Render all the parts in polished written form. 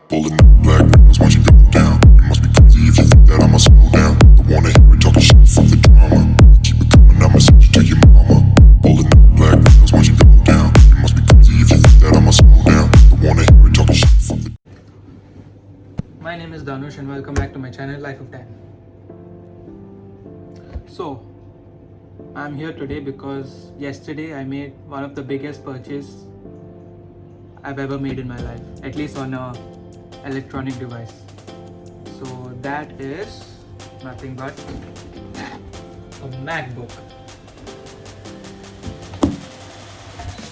Pulling up black windows once you go down. You must be crazy if you think that I'ma slow down. Don't wanna hear it talking shit from the drama. Keep it coming, I'ma send you to your mama. Pulling up black windows once you go down. You must be crazy if you think that I'ma slow down. Don't wanna hear it talking shit from the. My name is Dhanush and welcome back to my channel Life of 10. So, I'm here today because yesterday I made one of the biggest purchases I've ever made in my life, at least on a electronic device. So that is nothing but a MacBook.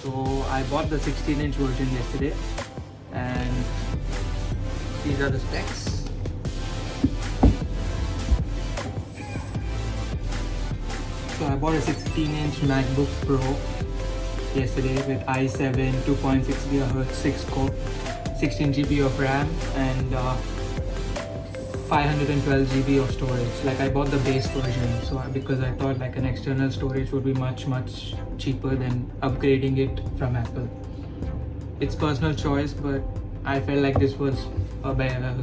So I bought the 16-inch version yesterday and these are the specs. So I bought a 16-inch MacBook Pro yesterday with i7 2.6 GHz 6 core, 16 GB of RAM and 512 GB of storage. Like I bought the base version, so because I thought like an external storage would be much cheaper than upgrading it from Apple. It's personal choice, but I felt like this was a better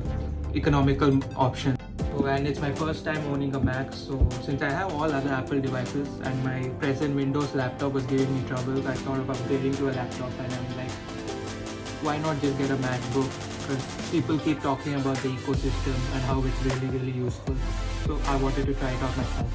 economical option. And it's my first time owning a Mac, so since I have all other Apple devices and my present Windows laptop was giving me troubles, I thought of upgrading to a laptop and I'm like, why not just get a MacBook? Because people keep talking about the ecosystem and how it's really useful. So I wanted to try it out myself.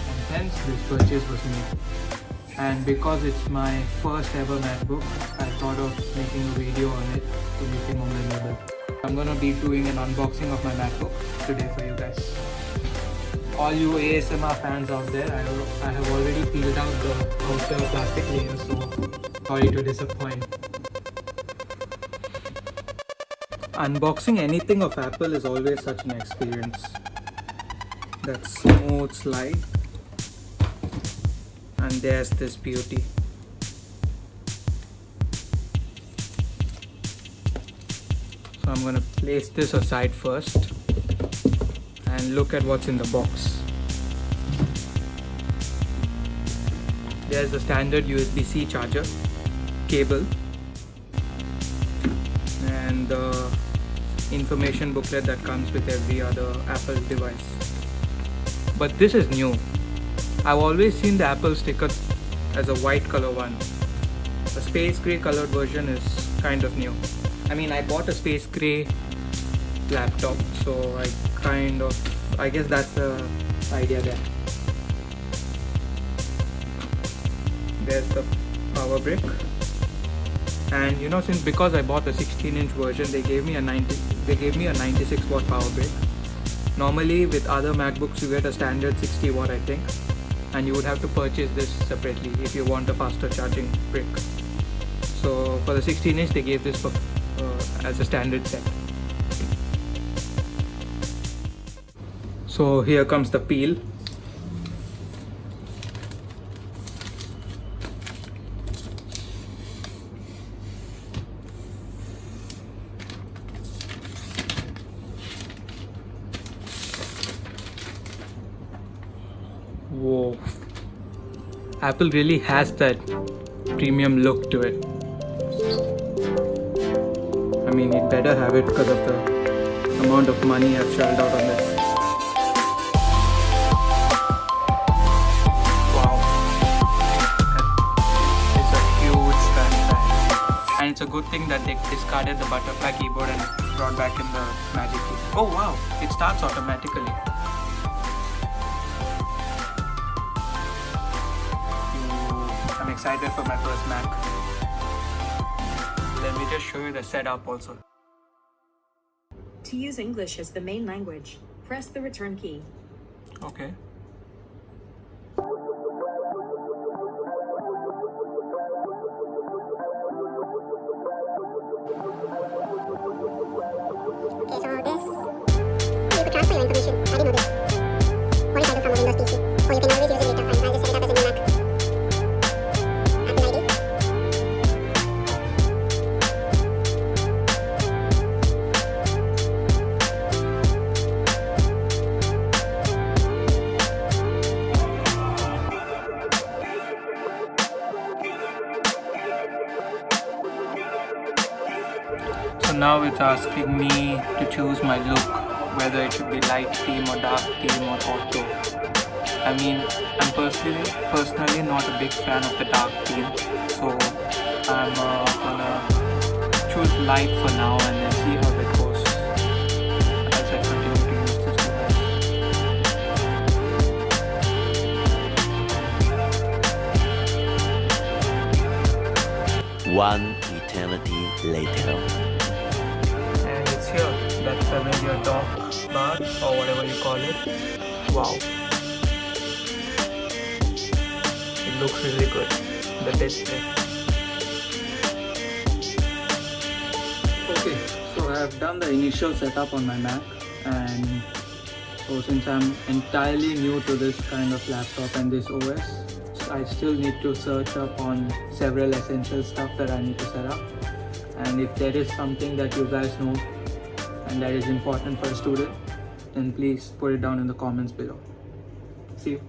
And hence this purchase was made. And because it's my first ever MacBook, I thought of making a video on it to make it more memorable. I'm gonna be doing an unboxing of my MacBook today for you guys. All you ASMR fans out there, I have already peeled out the outer plastic layer, so sorry to disappoint. Unboxing anything of Apple is always such an experience. That smooth slide, and there's this beauty. So I'm going to place this aside first and look at what's in the box. There's the standard USB-C charger, cable, and the information booklet that comes with every other Apple device. But this is new. I've always seen the Apple sticker as a white color one. The space gray colored version is kind of new. I mean, I bought a space gray laptop, so I guess that's the idea there. There's the power brick, and because I bought the 16-inch version, they gave me a 96 watt power brick. Normally with other MacBooks you get a standard 60 watt, I think, and you would have to purchase this separately if you want a faster charging brick. So for the 16-inch they gave this as a standard set. So here comes the peel. Whoa, Apple really has that premium look to it. I mean, it better have it because of the amount of money I've shelled out on this. Wow, it's a huge trackpad, and it's a good thing that they discarded the butterfly keyboard and brought back in the magic key. Oh wow, it starts automatically. I'm excited for my first Mac. Let me just show you the setup also. To use English as the main language, press the return key. Okay. You could transfer your information. I didn't know this. What if I do from a Windows PC? Or you can always use it later. I'll just set it up as a new Mac. Apple ID. now it's asking me to choose my look, whether it should be light theme or dark theme or auto. I mean, I'm personally not a big fan of the dark theme, so I'm gonna choose light for now and then see how it goes as I continue to use this device. One eternity later. And it's here, that familiar dock bar or whatever you call it. Wow, it looks really good, the display. Okay, so I've done the initial setup on my Mac, and so since I'm entirely new to this kind of laptop and this OS, I still need to search up on several essential stuff that I need to set up. And if there is something that you guys know and that is important for a student, then please put it down in the comments below. See you.